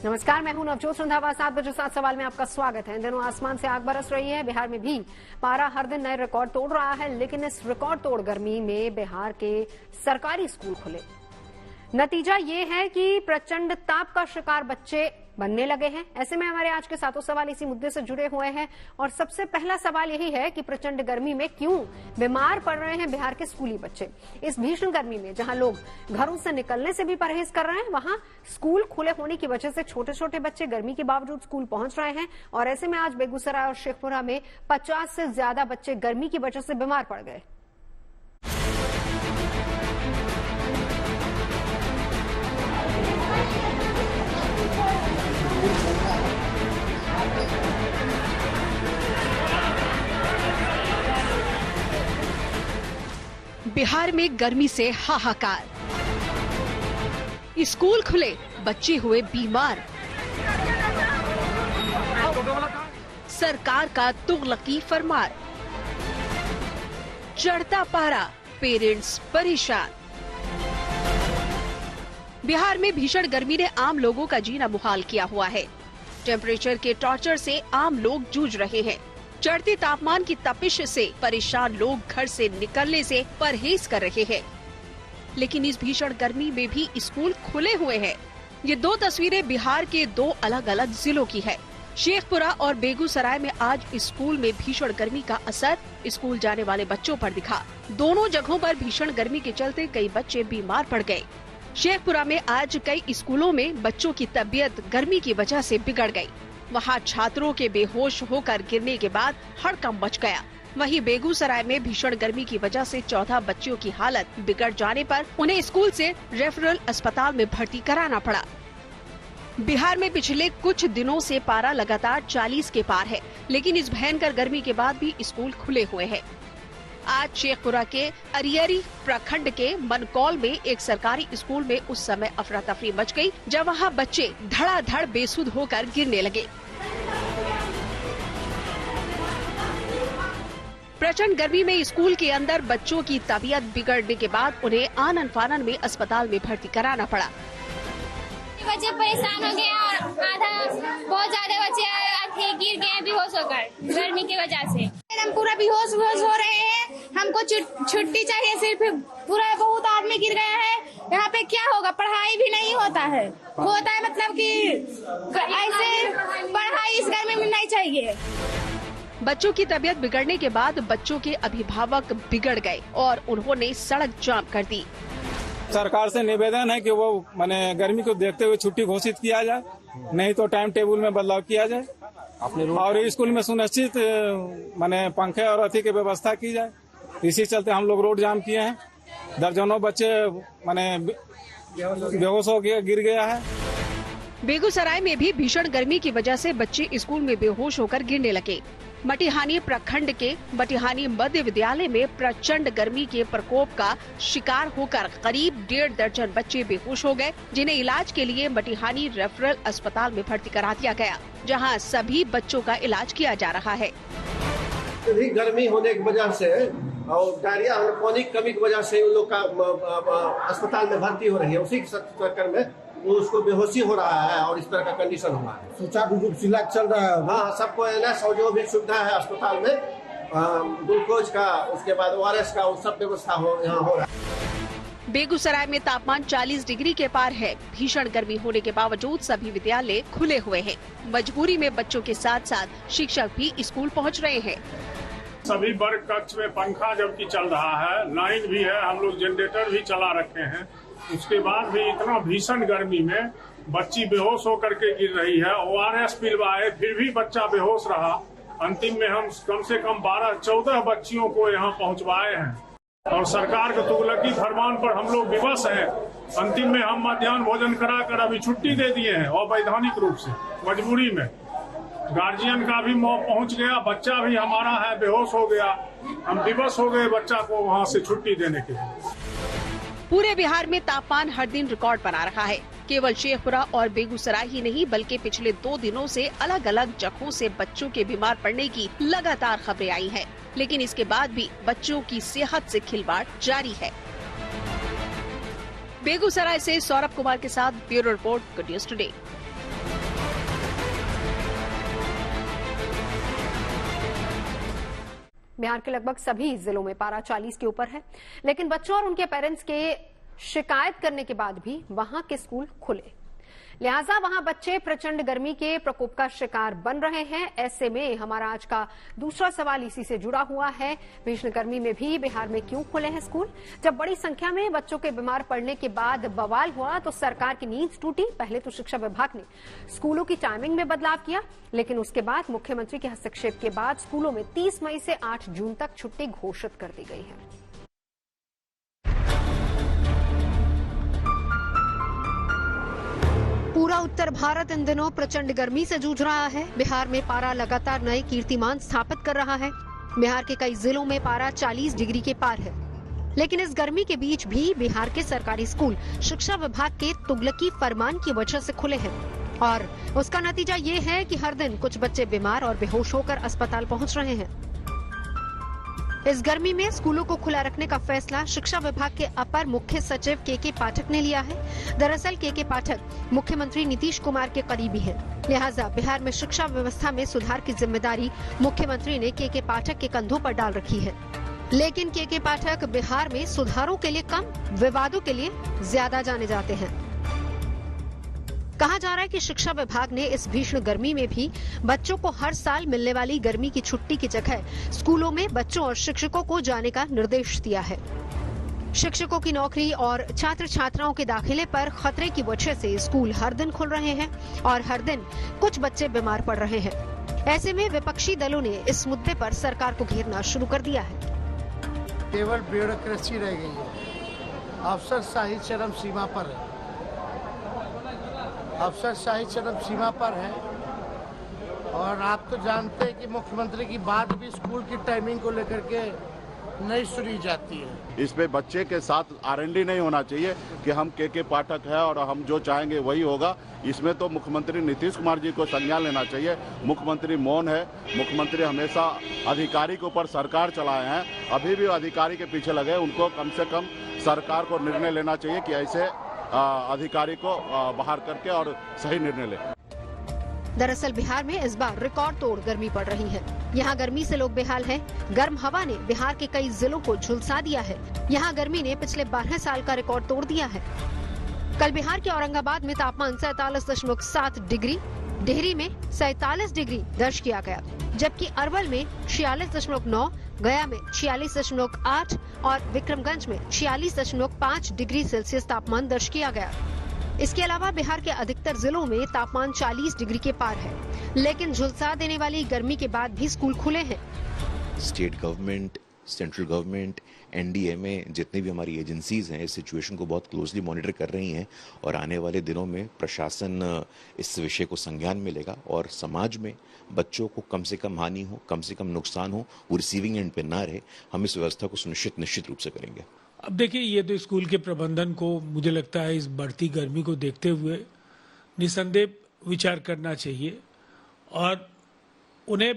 नमस्कार, मैं हूं नवजोत रंधावा। 7 बजे 7 सवाल में आपका स्वागत है। इन दिनों आसमान से आग बरस रही है। बिहार में भी पारा हर दिन नए रिकॉर्ड तोड़ रहा है, लेकिन इस रिकॉर्ड तोड़ गर्मी में बिहार के सरकारी स्कूल खुले। नतीजा ये है कि प्रचंड ताप का शिकार बच्चे बनने लगे हैं। ऐसे में हमारे आज के सातों सवाल इसी मुद्दे से जुड़े हुए हैं और सबसे पहला सवाल यही है कि प्रचंड गर्मी में क्यों बीमार पड़ रहे हैं बिहार के स्कूली बच्चे। इस भीषण गर्मी में जहां लोग घरों से निकलने से भी परहेज कर रहे हैं, वहां स्कूल खुले होने की वजह से छोटे छोटे बच्चे गर्मी के बावजूद स्कूल पहुंच रहे हैं। और ऐसे में आज बेगूसराय और शेखपुरा में 50 से ज्यादा बच्चे गर्मी की वजह से बीमार पड़ गए। बिहार में गर्मी से हाहाकार, स्कूल खुले, बच्चे हुए बीमार। सरकार का तुगलकी फरमान, चढ़ता पारा, पेरेंट्स परेशान। बिहार में भीषण गर्मी ने आम लोगों का जीना मुहाल किया हुआ है। टेम्परेचर के टॉर्चर से आम लोग जूझ रहे हैं। चढ़ते तापमान की तपिश से परेशान लोग घर से निकलने से परहेज कर रहे हैं। लेकिन इस भीषण गर्मी में भी स्कूल खुले हुए हैं। ये दो तस्वीरें बिहार के दो अलग अलग जिलों की है। शेखपुरा और बेगूसराय में आज स्कूल में भीषण गर्मी का असर स्कूल जाने वाले बच्चों पर दिखा। दोनों जगहों पर भीषण गर्मी के चलते कई बच्चे बीमार पड़ गए। शेखपुरा में आज कई स्कूलों में बच्चों की तबीयत गर्मी की वजह से बिगड़ गई। वहां छात्रों के बेहोश होकर गिरने के बाद हड़कंप मच गया। वहीं बेगूसराय में भीषण गर्मी की वजह से 14 बच्चियों की हालत बिगड़ जाने पर उन्हें स्कूल से रेफरल अस्पताल में भर्ती कराना पड़ा। बिहार में पिछले कुछ दिनों से पारा लगातार 40 के पार है, लेकिन इस भयंकर गर्मी के बाद भी स्कूल खुले हुए हैं। आज शेखपुरा के अरियरी प्रखंड के मनकौल में एक सरकारी स्कूल में उस समय अफरा तफरी मच गई, जब वहां बच्चे धड़ाधड़ बेसुध होकर गिरने लगे। प्रचंड गर्मी में स्कूल के अंदर बच्चों की तबीयत बिगड़ने के बाद उन्हें आनन फानन में अस्पताल में भर्ती कराना पड़ा। बच्चे परेशान हो गए और बहुत ज्यादा बच्चे गिर गए बेहोश होकर गर्मी की वजह से। हम पूरा बेहोश हो रहे हैं। हमको छुट्टी चाहिए सिर्फ। पूरा बहुत आदमी गिर गया है। यहाँ पे क्या होगा? पढ़ाई भी नहीं होता है मतलब कि ऐसे पढ़ाई इस गर्मी में नहीं चाहिए। बच्चों की तबीयत बिगड़ने के बाद बच्चों के अभिभावक बिगड़ गए और उन्होंने सड़क जाम कर दी। सरकार से निवेदन है कि वो माने गर्मी को देखते हुए छुट्टी घोषित किया जाए, नहीं तो टाइम टेबल में बदलाव किया जाए और स्कूल में सुनिश्चित माने पंखे और अथी की व्यवस्था की जाए। इसी चलते हम लोग रोड जाम किए हैं। दर्जनों बच्चे माने बेहोश हो गए, गिर गया है। बेगूसराय में भी भीषण गर्मी की वजह से बच्चे स्कूल में बेहोश होकर गिरने लगे। मटिहानी प्रखंड के मटिहानी मध्य विद्यालय में प्रचंड गर्मी के प्रकोप का शिकार होकर करीब 1.5 दर्जन बच्चे बेहोश हो गए, जिन्हें इलाज के लिए मटिहानी रेफरल अस्पताल में भर्ती करा दिया गया, जहां सभी बच्चों का इलाज किया जा रहा है। गर्मी होने की वजह से और डायरिया और पानी की कमी की वजह से उन लोग का अस्पताल में भर्ती हो रही है। उसी के चक्कर में उसको बेहोशी हो रहा है और इस तरह का कंडीशन हुआ है। सुचारू रूप से इलाज चल रहा है। हाँ, सबको एनएस और जो भी सुविधा है अस्पताल में, ग्लूकोज का, उसके बाद ORS का, वो सब व्यवस्था यहाँ हो रहा है। बेगूसराय में तापमान 40 डिग्री के पार है। भीषण गर्मी होने के बावजूद सभी विद्यालय खुले हुए हैं। मजबूरी में बच्चों के साथ साथ शिक्षक भी स्कूल पहुँच रहे हैं। सभी वर्ग कक्ष में पंखा जबकि चल रहा है, लाइन भी है, हम लोग जनरेटर भी चला रखे हैं। उसके बाद भी इतना भीषण गर्मी में बच्ची बेहोश होकर के गिर रही है। ORS पिलवाए फिर भी बच्चा बेहोश रहा। अंतिम में हम कम से कम 12-14 बच्चियों को यहाँ पहुँचवाए हैं और सरकार के तुगलकी फरमान पर हम लोग विवश हैं। अंतिम में हम मध्याह्न भोजन कराकर अभी छुट्टी दे दिए हैं अवैधानिक रूप से। मजबूरी में गार्जियन का भी मौत पहुँच गया, बच्चा भी हमारा है बेहोश हो गया। हम विवश हो गए बच्चा को वहाँ से छुट्टी देने के लिए। पूरे बिहार में तापमान हर दिन रिकॉर्ड बना रहा है। केवल शेखपुरा और बेगूसराय ही नहीं, बल्कि पिछले 2 दिनों से अलग अलग जगहों से बच्चों के बीमार पड़ने की लगातार खबरें आई हैं। लेकिन इसके बाद भी बच्चों की सेहत से खिलवाड़ जारी है। बेगूसराय से सौरभ कुमार के साथ bureau report, good News today. Bihar के लगभग सभी जिलों में पारा 40 के ऊपर है, लेकिन बच्चों और उनके पेरेंट्स के शिकायत करने के बाद भी वहां के स्कूल खुले। लिहाजा वहां बच्चे प्रचंड गर्मी के प्रकोप का शिकार बन रहे हैं। ऐसे में हमारा आज का दूसरा सवाल इसी से जुड़ा हुआ है। भीषण गर्मी में भी बिहार में क्यों खुले हैं स्कूल? जब बड़ी संख्या में बच्चों के बीमार पड़ने के बाद बवाल हुआ तो सरकार की नींद टूटी। पहले तो शिक्षा विभाग ने स्कूलों की टाइमिंग में बदलाव किया, लेकिन उसके बाद मुख्यमंत्री के हस्तक्षेप के बाद स्कूलों में 30 मई से 8 जून तक छुट्टी घोषित कर दी गई है। पूरा उत्तर भारत इन दिनों प्रचंड गर्मी से जूझ रहा है। बिहार में पारा लगातार नए कीर्तिमान स्थापित कर रहा है। बिहार के कई जिलों में पारा 40 डिग्री के पार है, लेकिन इस गर्मी के बीच भी बिहार के सरकारी स्कूल शिक्षा विभाग के तुगलकी फरमान की वजह से खुले हैं और उसका नतीजा ये है कि हर दिन कुछ बच्चे बीमार और बेहोश होकर अस्पताल पहुंच रहे हैं। इस गर्मी में स्कूलों को खुला रखने का फैसला शिक्षा विभाग के अपर मुख्य सचिव के पाठक ने लिया है। दरअसल के पाठक मुख्यमंत्री नीतीश कुमार के करीबी हैं। लिहाजा बिहार में शिक्षा व्यवस्था में सुधार की जिम्मेदारी मुख्यमंत्री ने के पाठक के कंधों पर डाल रखी है। लेकिन के पाठक बिहार में सुधारों के लिए कम, विवादों के लिए ज्यादा जाने जाते हैं। कहा जा रहा है कि शिक्षा विभाग ने इस भीषण गर्मी में भी बच्चों को हर साल मिलने वाली गर्मी की छुट्टी की जगह स्कूलों में बच्चों और शिक्षकों को जाने का निर्देश दिया है। शिक्षकों की नौकरी और छात्र छात्राओं के दाखिले पर खतरे की वजह से स्कूल हर दिन खुल रहे हैं और हर दिन कुछ बच्चे बीमार पड़ रहे हैं। ऐसे में विपक्षी दलों ने इस मुद्दे पर सरकार को घेरना शुरू कर दिया है। केवल ब्यूरोक्रेसी रह गई है, अफसरशाही चरम सीमा पर है। अफसरशाही चरम सीमा पर है और आप तो जानते हैं कि मुख्यमंत्री की बात भी स्कूल की टाइमिंग को लेकर के नहीं सुनी जाती है। इस पे बच्चे के साथ R&D नहीं होना चाहिए कि हम के पाठक है और हम जो चाहेंगे वही होगा। इसमें तो मुख्यमंत्री नीतीश कुमार जी को संज्ञान लेना चाहिए। मुख्यमंत्री मौन है। मुख्यमंत्री हमेशा अधिकारी के ऊपर सरकार चलाए हैं, अभी भी अधिकारी के पीछे लगे। उनको कम से कम सरकार को निर्णय लेना चाहिए कि ऐसे अधिकारी को बाहर करके और सही निर्णय ले। दरअसल बिहार में इस बार रिकॉर्ड तोड़ गर्मी पड़ रही है। यहाँ गर्मी से लोग बेहाल हैं। गर्म हवा ने बिहार के कई जिलों को झुलसा दिया है। यहाँ गर्मी ने पिछले 12 साल का रिकॉर्ड तोड़ दिया है। कल बिहार के औरंगाबाद में तापमान 47.7 डिग्री, डिहरी में 47 डिग्री दर्ज किया गया, जबकि अरवल में 46.9, गया में 46.8 और विक्रमगंज में 46.5 डिग्री सेल्सियस तापमान दर्ज किया गया। इसके अलावा बिहार के अधिकतर जिलों में तापमान 40 डिग्री के पार है, लेकिन झुलसा देने वाली गर्मी के बाद भी स्कूल खुले हैं। State government, central government, NDMA, जितनी भी हमारी एजेंसीज हैं इस सिचुएशन को बहुत क्लोजली मॉनिटर कर रही हैं और आने वाले दिनों में प्रशासन इस विषय को संज्ञान में लेगा और समाज में बच्चों को कम से कम हानि हो, कम से कम नुकसान हो, वो रिसीविंग एंड पे ना रहे, हम इस व्यवस्था को निश्चित रूप से करेंगे। अब देखिए, ये तो स्कूल के प्रबंधन को मुझे लगता है इस बढ़ती गर्मी को देखते हुए निसंदेह विचार करना चाहिए और उन्हें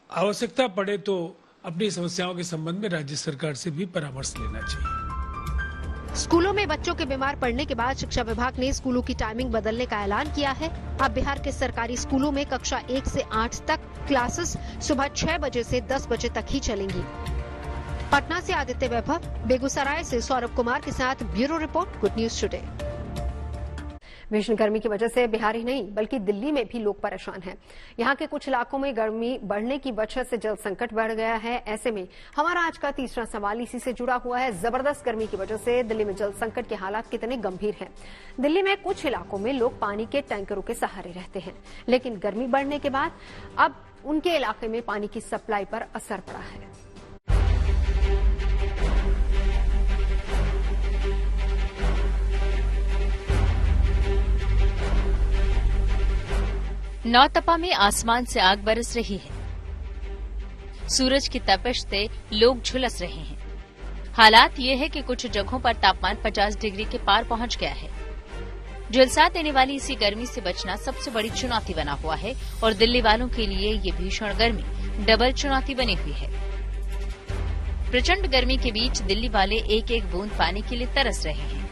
आवश्यकता पड़े तो अपनी समस्याओं के संबंध में राज्य सरकार से भी परामर्श लेना चाहिए। स्कूलों में बच्चों के बीमार पड़ने के बाद शिक्षा विभाग ने स्कूलों की टाइमिंग बदलने का ऐलान किया है। अब बिहार के सरकारी स्कूलों में कक्षा 1 से 8 तक क्लासेस सुबह 6 बजे से 10 बजे तक ही चलेंगी। पटना से आदित्य वैभव, बेगूसराय से सौरभ कुमार के साथ bureau report, good News today. भीषण गर्मी की वजह से बिहार ही नहीं बल्कि दिल्ली में भी लोग परेशान हैं। यहाँ के कुछ इलाकों में गर्मी बढ़ने की वजह से जल संकट बढ़ गया है। ऐसे में हमारा आज का तीसरा सवाल इसी से जुड़ा हुआ है। जबरदस्त गर्मी की वजह से दिल्ली में जल संकट के हालात कितने गंभीर हैं। दिल्ली में कुछ इलाकों में लोग पानी के टैंकरों के सहारे रहते हैं, लेकिन गर्मी बढ़ने के बाद अब उनके इलाके में पानी की सप्लाई पर असर पड़ा है। नौतपा में आसमान से आग बरस रही है। सूरज की तपिश से लोग झुलस रहे हैं। हालात ये है कि कुछ जगहों पर तापमान 50 डिग्री के पार पहुंच गया है। झुलसा देने वाली इसी गर्मी से बचना सबसे बड़ी चुनौती बना हुआ है और दिल्ली वालों के लिए ये भीषण गर्मी डबल चुनौती बनी हुई है। प्रचंड गर्मी के बीच दिल्ली वाले एक एक बूंद पानी के लिए तरस रहे हैं।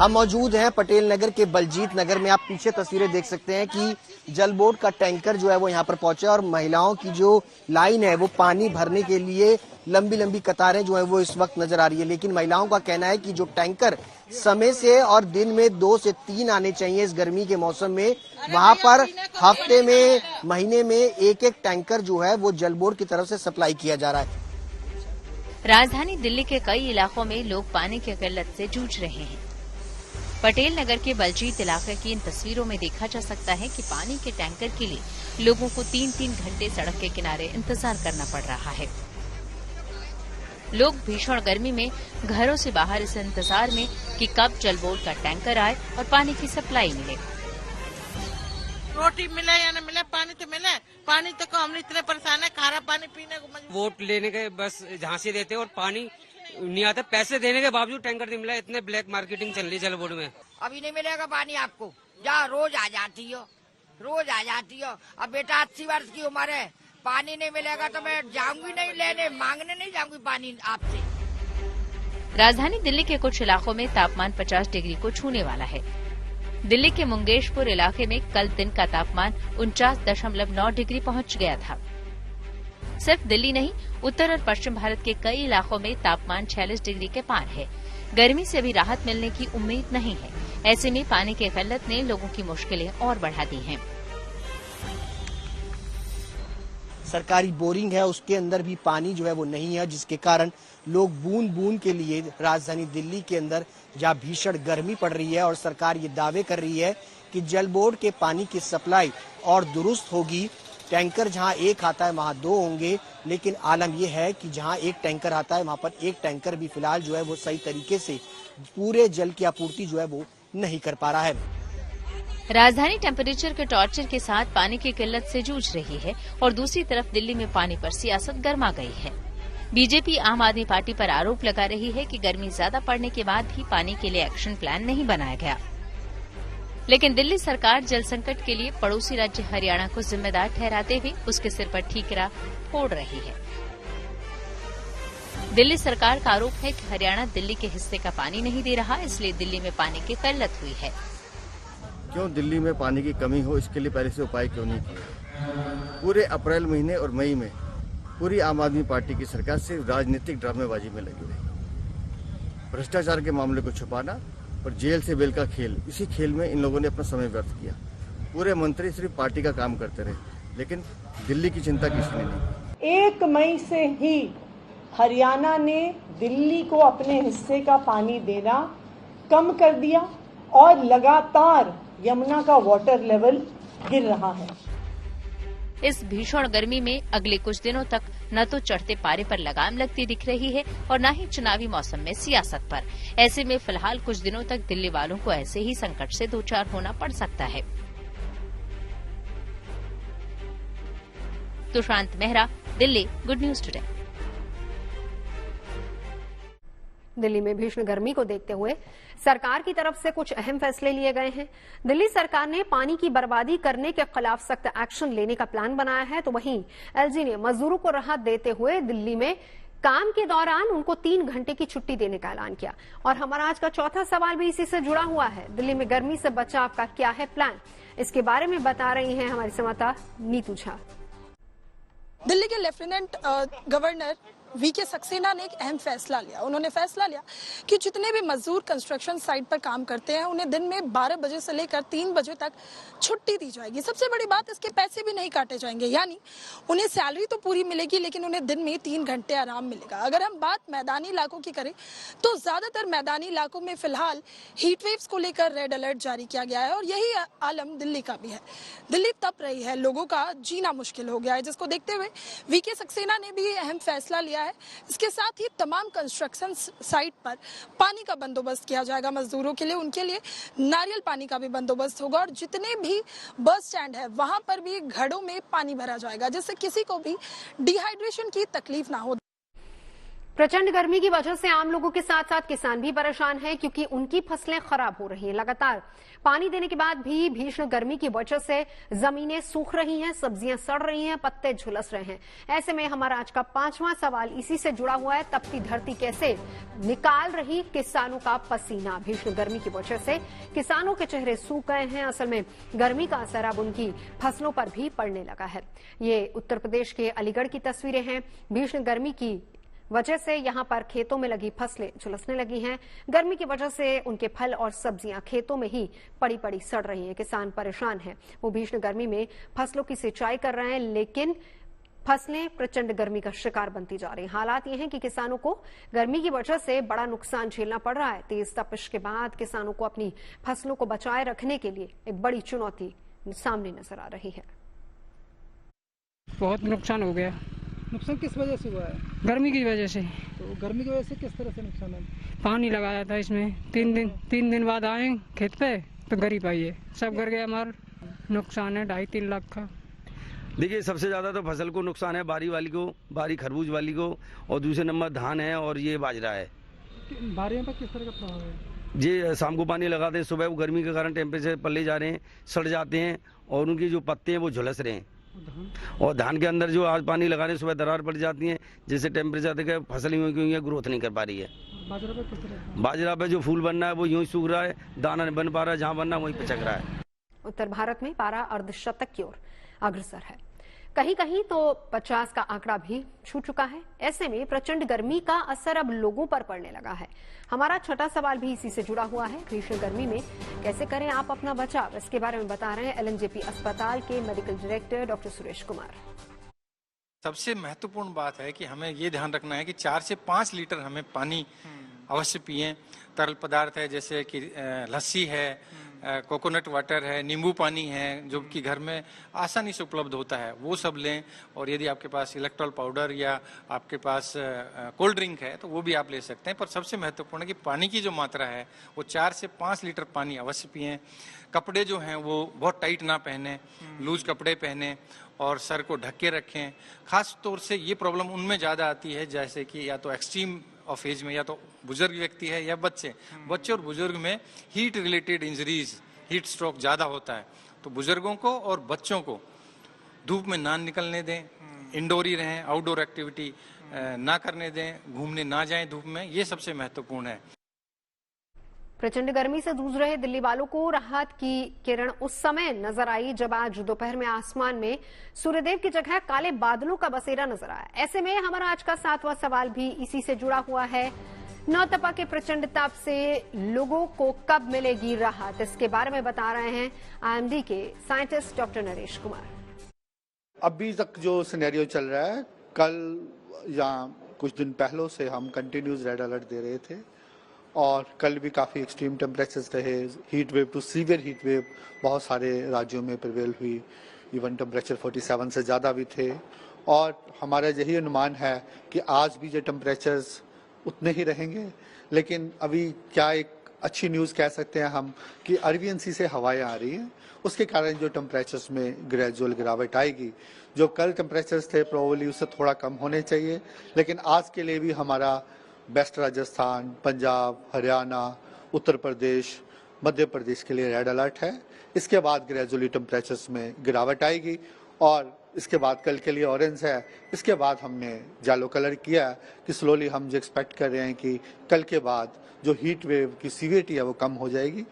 हम मौजूद हैं पटेल नगर के बलजीत नगर में। आप पीछे तस्वीरें देख सकते हैं कि जल बोर्ड का टैंकर जो है वो यहाँ पर पहुंचा और महिलाओं की जो लाइन है वो पानी भरने के लिए लंबी लंबी कतारें जो है वो इस वक्त नजर आ रही है। लेकिन महिलाओं का कहना है कि जो टैंकर समय से और दिन में 2 से 3 आने चाहिए इस गर्मी के मौसम में, वहां पर हफ्ते में महीने में एक टैंकर जो है वो जल बोर्ड की तरफ से सप्लाई किया जा रहा है। राजधानी दिल्ली के कई इलाकों में लोग पानी की किल्लत से जूझ रहे हैं। पटेल नगर के बलजीत इलाके की इन तस्वीरों में देखा जा सकता है कि पानी के टैंकर के लिए लोगों को 3-3 घंटे सड़क के किनारे इंतजार करना पड़ रहा है। लोग भीषण गर्मी में घरों से बाहर इस इंतजार में कि कब जल बोर्ड का टैंकर आए और पानी की सप्लाई मिले। रोटी मिले या न मिले, पानी तो मिले। पानी तो हम इतने परेशान है, खारा पानी पीने को मजबूर। वोट लेने के बस झांसी देते और पानी नहीं आता, पैसे देने के बावजूद टैंकर नहीं मिला। इतने ब्लैक मार्केटिंग चल रही है जल बोर्ड में। अभी नहीं मिलेगा पानी आपको, जा रोज आ जाती हो, रोज आ जाती हो। अब बेटा 80 वर्ष की उम्र है, पानी नहीं मिलेगा तो मैं जाऊंगी नहीं लेने, मांगने नहीं जाऊंगी पानी आपसे। राजधानी दिल्ली के कुछ इलाकों में तापमान 50 डिग्री को छूने वाला है। दिल्ली के मुंगेशपुर इलाके में कल दिन का तापमान 49.9 डिग्री पहुंच गया था। सिर्फ दिल्ली नहीं, उत्तर और पश्चिम भारत के कई इलाकों में तापमान 46 डिग्री के पार है। गर्मी से भी राहत मिलने की उम्मीद नहीं है। ऐसे में पानी की किल्लत ने लोगों की मुश्किलें और बढ़ा दी हैं। सरकारी बोरिंग है उसके अंदर भी पानी जो है वो नहीं है, जिसके कारण लोग बूंद बूंद के लिए राजधानी दिल्ली के अंदर जहां भीषण गर्मी पड़ रही है और सरकार ये दावे कर रही है कि जल बोर्ड के पानी की सप्लाई और दुरुस्त होगी। टैंकर जहां एक आता है वहां 2 होंगे, लेकिन आलम यह है कि जहां एक टैंकर आता है वहां पर एक टैंकर भी फिलहाल जो है वो सही तरीके से पूरे जल की आपूर्ति जो है वो नहीं कर पा रहा है। राजधानी टेम्परेचर के टॉर्चर के साथ पानी की किल्लत से जूझ रही है और दूसरी तरफ दिल्ली में पानी पर सियासत गर्मा गई है। बीजेपी आम आदमी पार्टी पर आरोप लगा रही है कि गर्मी ज्यादा पड़ने के बाद भी पानी के लिए एक्शन प्लान नहीं बनाया गया। लेकिन दिल्ली सरकार जल संकट के लिए पड़ोसी राज्य हरियाणा को जिम्मेदार ठहराते हुए उसके सिर पर ठीकरा फोड़ रही है। दिल्ली सरकार का आरोप है कि हरियाणा दिल्ली के हिस्से का पानी नहीं दे रहा, इसलिए दिल्ली में पानी की किल्लत हुई है। क्यों दिल्ली में पानी की कमी हो, इसके लिए पहले से उपाय क्यों नहीं किए? पूरे अप्रैल महीने और मई में पूरी आम आदमी पार्टी की सरकार सिर्फ राजनीतिक ड्रामेबाजी में लगी रही। भ्रष्टाचार के मामले को छुपाना और जेल से बेल का खेल, इसी खेल में इन लोगों ने अपना समय व्यर्थ किया। पूरे मंत्री सिर्फ पार्टी का काम करते रहे, लेकिन दिल्ली की चिंता किसी ने नहीं। 1 मई से ही हरियाणा ने दिल्ली को अपने हिस्से का पानी देना कम कर दिया और लगातार यमुना का वाटर लेवल गिर रहा है। इस भीषण गर्मी में अगले कुछ दिनों तक न तो चढ़ते पारे पर लगाम लगती दिख रही है और न ही चुनावी मौसम में सियासत पर। ऐसे में फिलहाल कुछ दिनों तक दिल्ली वालों को ऐसे ही संकट से 2-4 होना पड़ सकता है। Tushant Mehra, Delhi, Good News Today. Delhi में भीषण गर्मी को देखते हुए सरकार की तरफ से कुछ अहम फैसले लिए गए हैं। दिल्ली सरकार ने पानी की बर्बादी करने के खिलाफ सख्त एक्शन लेने का प्लान बनाया है, तो वहीं एलजी ने मजदूरों को राहत देते हुए दिल्ली में काम के दौरान उनको 3 घंटे की छुट्टी देने का ऐलान किया। और हमारा आज का चौथा सवाल भी इसी से जुड़ा हुआ है। दिल्ली में गर्मी से बचाव का क्या है प्लान, इसके बारे में बता रही हैं हमारी संवाददाता नीतू झा। दिल्ली के लेफ्टिनेंट गवर्नर वीके सक्सेना ने एक अहम फैसला लिया। उन्होंने फैसला लिया कि जितने भी मजदूर कंस्ट्रक्शन साइट पर काम करते हैं उन्हें दिन में 12 बजे से लेकर 3 बजे तक छुट्टी दी जाएगी। सबसे बड़ी बात, इसके पैसे भी नहीं काटे जाएंगे, यानी उन्हें सैलरी तो पूरी मिलेगी लेकिन उन्हें दिन में 3 घंटे आराम मिलेगा। अगर हम बात मैदानी इलाकों की करें तो ज्यादातर मैदानी इलाकों में फिलहाल हीट वेव्स को लेकर रेड अलर्ट जारी किया गया है और यही आलम दिल्ली का भी है। दिल्ली तप रही है, लोगों का जीना मुश्किल हो गया है, जिसको देखते हुए वीके सक्सेना ने भी अहम फैसला लिया है। इसके साथ ही तमाम कंस्ट्रक्शन साइट पर पानी का बंदोबस्त किया जाएगा मजदूरों के लिए, उनके लिए नारियल पानी का भी बंदोबस्त होगा और जितने भी बस स्टैंड है वहां पर भी घड़ों में पानी भरा जाएगा जिससे किसी को भी डिहाइड्रेशन की तकलीफ ना हो। प्रचंड गर्मी की वजह से आम लोगों के साथ साथ किसान भी परेशान हैं क्योंकि उनकी फसलें खराब हो रही हैं। लगातार पानी देने के बाद भी भीषण गर्मी की वजह से जमीनें सूख रही हैं, सब्जियां सड़ रही हैं, पत्ते झुलस रहे हैं। ऐसे में हमारा आज का 5वां सवाल इसी से जुड़ा हुआ है। तपती धरती कैसे निकाल रही किसानों का पसीना। भीषण गर्मी की वजह से किसानों के चेहरे सूख गए हैं। असल में गर्मी का असर अब उनकी फसलों पर भी पड़ने लगा है। ये उत्तर प्रदेश के अलीगढ़ की तस्वीरें हैं। भीषण गर्मी की वजह से यहां पर खेतों में लगी फसलें झुलसने लगी हैं। गर्मी की वजह से उनके फल और सब्जियां खेतों में ही पड़ी पड़ी सड़ रही हैं। किसान परेशान हैं। वो भीषण गर्मी में फसलों की सिंचाई कर रहे हैं, लेकिन फसलें प्रचंड गर्मी का शिकार बनती जा रही हैं। हालात ये हैं कि किसानों को गर्मी की वजह से बड़ा नुकसान झेलना पड़ रहा है। तेज तपिश के बाद किसानों को अपनी फसलों को बचाए रखने के लिए एक बड़ी चुनौती सामने नजर आ रही है। बहुत नुकसान हो गया। नुकसान किस वजह से हुआ है? गर्मी की वजह से। तो गर्मी की वजह से किस तरह से नुकसान है? पानी लगाया था इसमें, 3 दिन बाद आए खेत पे तो गरी पाई है, सब गर गया। हमारा नुकसान है 2.5-3 लाख का। देखिए, सबसे ज्यादा तो फसल को नुकसान है, बारी वाली को, बारी खरबूज वाली को, और दूसरे नंबर धान है और ये बाजरा है। बारियों पर किस तरह का प्रभाव है? ये शाम को पानी लगाते हैं, सुबह वो गर्मी के कारण टेम्परेचर पल्ले जा रहे हैं, सड़ जाते हैं और उनके जो पत्ते हैं वो झुलस रहे हैं। और धान के अंदर जो आज पानी लगा रहे हैं सुबह दरार पड़ जाती है, जिससे टेम्परेचर देखिए फसल यूं क्यों ग्रोथ नहीं कर पा रही है। बाजरा पे जो फूल बनना है वो यूं ही सूख रहा है, दाना नहीं बन पा रहा है, जहाँ बनना वहीं पिचक रहा है। उत्तर भारत में पारा अर्धशतक की ओर अग्रसर है। कहीं कहीं तो 50 का आंकड़ा भी छू चुका है। ऐसे में प्रचंड गर्मी का असर अब लोगों पर पड़ने लगा है। हमारा छठा सवाल भी इसी से जुड़ा हुआ है। भीषण गर्मी में कैसे करें आप अपना बचाव, इसके बारे में बता रहे हैं एलएनजेपी अस्पताल के medical director doctor Suresh Kumar. सबसे महत्वपूर्ण बात है कि हमें ये ध्यान रखना है कि 4 से 5 लीटर हमें पानी अवश्य पिएं। तरल पदार्थ है जैसे कि लस्सी है, कोकोनट वाटर है, नींबू पानी है, जो कि घर में आसानी से उपलब्ध होता है, वो सब लें। और यदि आपके पास इलेक्ट्रॉल पाउडर या आपके पास कोल्ड ड्रिंक है तो वो भी आप ले सकते हैं। पर सबसे महत्वपूर्ण है कि पानी की जो मात्रा है वो 4 से 5 लीटर पानी अवश्य पिएं। कपड़े जो हैं वो बहुत टाइट ना पहने, लूज कपड़े पहने और सर को ढक के रखें। खास तौर से ये प्रॉब्लम उनमें ज़्यादा आती है जैसे कि या तो एक्सट्रीम ऑफ एज में, या तो बुजुर्ग व्यक्ति है या बच्चे और बुजुर्ग में heat related injuries, heat stroke ज़्यादा होता है। तो बुजुर्गों को और बच्चों को धूप में ना निकलने दें, इंडोर ही रहें, आउटडोर एक्टिविटी ना करने दें, घूमने ना जाएं धूप में, ये सबसे महत्वपूर्ण है। प्रचंड गर्मी से जूझ रहे दिल्ली वालों को राहत की किरण उस समय नजर आई जब आज दोपहर में आसमान में सूर्यदेव की जगह काले बादलों का बसेरा नजर आया। ऐसे में हमारा आज का 7वां सवाल भी इसी से जुड़ा हुआ है। नौतपा के प्रचंड ताप से लोगों को कब मिलेगी राहत, इसके बारे में बता रहे हैं आईएमडी के साइंटिस्ट डॉक्टर नरेश कुमार। अभी तक जो सिनेरियो चल रहा है, कल या कुछ दिन पहले से हम कंटिन्यूस रेड अलर्ट दे रहे थे और कल भी काफ़ी एक्सट्रीम टेम्परेचर्स रहे। Heat wave to severe heat wave बहुत सारे राज्यों में प्रिवेल हुई। इवन टेम्परेचर 47 से ज़्यादा भी थे। और हमारा यही अनुमान है कि आज भी ये टेम्परेचर्स उतने ही रहेंगे। लेकिन अभी क्या एक अच्छी न्यूज़ कह सकते हैं हम कि अरबियन सी से हवाएं आ रही हैं, उसके कारण जो टेम्परेचर्स में ग्रेजुअल गिरावट आएगी। जो कल टेम्परेचर्स थे प्रोबेबली उससे थोड़ा कम होने चाहिए, लेकिन आज के लिए भी हमारा वेस्ट राजस्थान, पंजाब, हरियाणा, उत्तर प्रदेश, मध्य प्रदेश के लिए रेड अलर्ट है। इसके बाद ग्रेजुअली टेम्परेचर्स में गिरावट आएगी और इसके बाद कल के लिए ऑरेंज है। इसके बाद हमने येलो कलर किया है कि स्लोली हम जो एक्सपेक्ट कर रहे हैं कि कल के बाद जो हीट वेव की सीवियरिटी है वो कम हो जाएगी।